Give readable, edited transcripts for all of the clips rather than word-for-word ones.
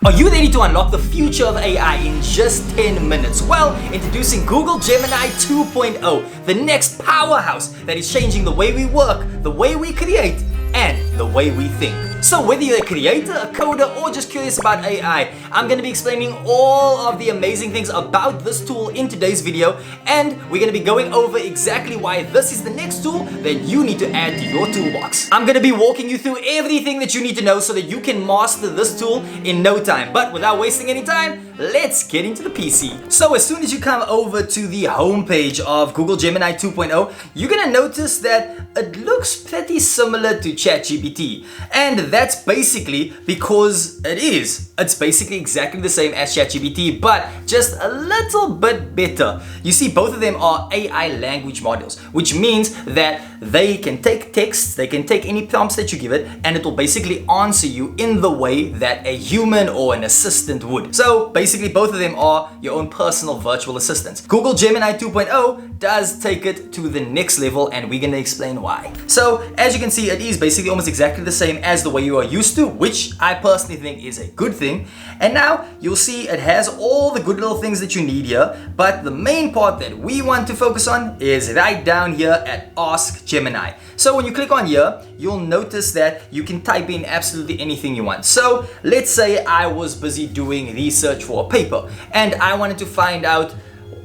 Are you ready to unlock the future of AI in just 10 minutes? Well, introducing Google Gemini 2.0, the next powerhouse that is changing the way we work, the way we create, and the way we think. So whether you're a creator, a coder, or just curious about AI, I'm going to be explaining all of the amazing things about this tool in today's video, and we're going to be going over exactly why this is the next tool that you need to add to your toolbox. I'm going to be walking you through everything that you need to know so that you can master this tool in no time. But without wasting any time, let's get into the PC. So as soon as you come over to the homepage of Google Gemini 2.0, you're going to notice that it looks pretty similar to ChatGPT. And that's basically because it is. It's basically exactly the same as ChatGPT, but just a little bit better. You see, both of them are AI language models, which means that they can take text, they can take any prompts that you give it, and it will basically answer you in the way that a human or an assistant would. So basically, both of them are your own personal virtual assistants. Google Gemini 2.0 does take it to the next level, and we're going to explain why. So as you can see, it is basically almost exactly the same as the way you are used to, which I personally think is a good thing. And now you'll see it has all the good little things that you need here, but the main part that we want to focus on is right down here at Ask Gemini. So when you click on here, you'll notice that you can type in absolutely anything you want. So let's say I was busy doing research for a paper and I wanted to find out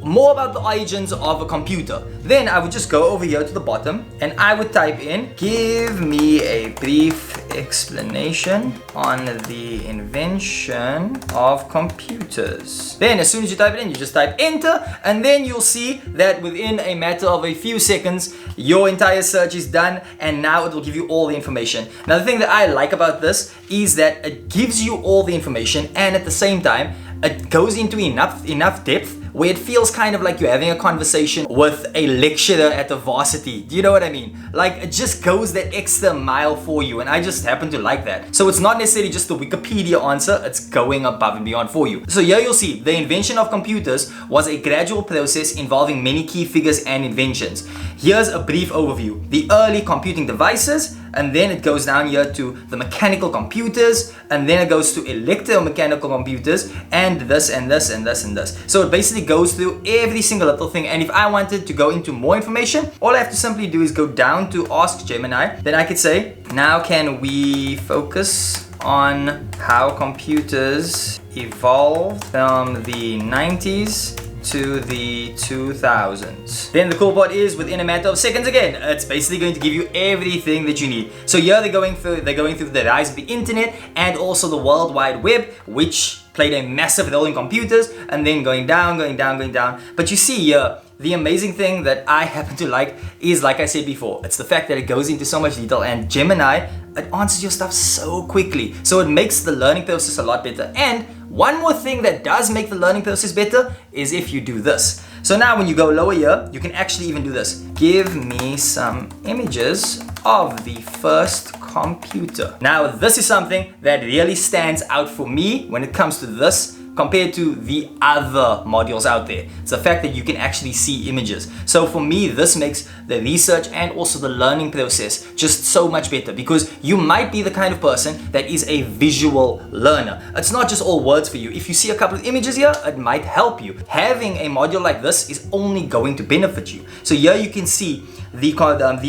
more about the origins of a computer. Then I would just go over here to the bottom and I would type in, give me a brief explanation on the invention of computers. Then as soon as you type it in, you just type enter, and then you'll see that within a matter of a few seconds, your entire search is done, and now it will give you all the information. Now the thing that I like about this is that it gives you all the information, and at the same time, it goes into enough depth where it feels kind of like you're having a conversation with a lecturer at the varsity. Do you know what I mean? Like, it just goes that extra mile for you, and I just happen to like that. So it's not necessarily just the Wikipedia answer, it's going above and beyond for you. So here you'll see, the invention of computers was a gradual process involving many key figures and inventions. Here's a brief overview. The early computing devices, and then it goes down here to the mechanical computers, and then it goes to electromechanical computers, and this and this and this and this. So it basically goes through every single little thing, and if I wanted to go into more information, all I have to simply do is go down to Ask Gemini. Then I could say, now can we focus on how computers evolved from the 90s to the 2000s. Then the cool part is, within a matter of seconds again, it's basically going to give you everything that you need. So here they're going through the rise of the internet and also the World Wide Web, which played a massive role in computers, and then going down. But you see here, the amazing thing that I happen to like is, like I said before, it's the fact that it goes into so much detail, and Gemini, it answers your stuff so quickly. So it makes the learning process a lot better. And one more thing that does make the learning process better is if you do this. So now when you go lower here, you can actually even do this. Give me some images of the first computer. Now this is something that really stands out for me when it comes to this compared to the other modules out there. It's the fact that you can actually see images. So for me, this makes the research and also the learning process just so much better, because you might be the kind of person that is a visual learner. It's not just all words for you. If you see a couple of images here, it might help you. Having a module like this is only going to benefit you. So here you can see the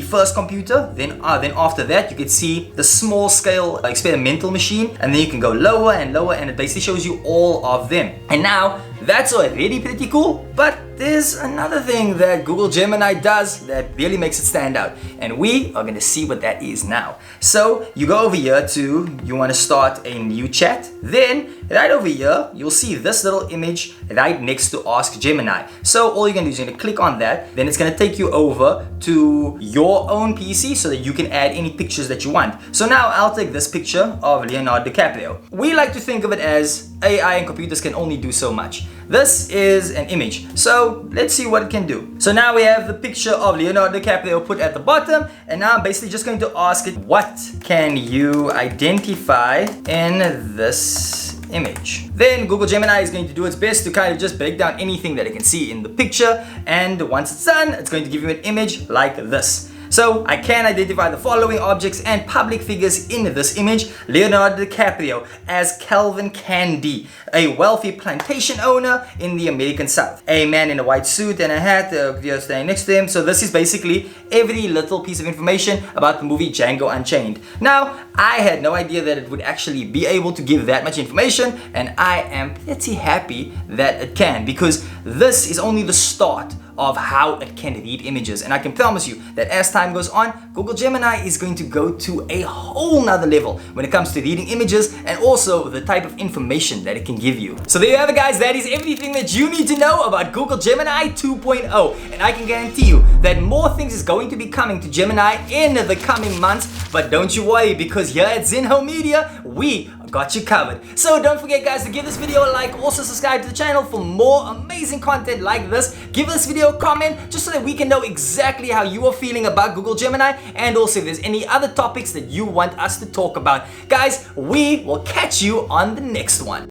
first computer, then after that you can see the small scale experimental machine, and then you can go lower and lower, and it basically shows you all of them. And now that's already pretty cool, but there's another thing that Google Gemini does that really makes it stand out, and we are going to see what that is now. So you go over here to, you want to start a new chat, then right over here you'll see this little image right next to Ask Gemini. So all you're going to do is you're going to click on that, then it's going to take you over to your own PC so that you can add any pictures that you want. So now I'll take this picture of Leonardo DiCaprio. We like to think of it as AI and computers can only do so much. This is an image, so let's see what it can do. So now we have the picture of Leonardo DiCaprio put at the bottom, and now I'm basically just going to ask it, what can you identify in this image? Then Google Gemini is going to do its best to kind of just break down anything that it can see in the picture, and once it's done, it's going to give you an image like this. So I can identify the following objects and public figures in this image: Leonardo DiCaprio as Calvin Candy, a wealthy plantation owner in the American South, a man in a white suit and a hat standing next to him. So this is basically every little piece of information about the movie Django Unchained. Now, I had no idea that it would actually be able to give that much information, and I am pretty happy that it can, because this is only the start of how it can read images. And I can promise you that as time goes on, Google Gemini is going to go to a whole nother level when it comes to reading images and also the type of information that it can give you. So there you have it, guys. That is everything that you need to know about Google Gemini 2.0. And I can guarantee you that more things is going to be coming to Gemini in the coming months. But don't you worry, because here at Zinho Media, we got you covered. So don't forget, guys, to give this video a like. Also subscribe to the channel for more amazing content like this. Give this video a comment just so that we can know exactly how you are feeling about Google Gemini, and also if there's any other topics that you want us to talk about. Guys, we will catch you on the next one.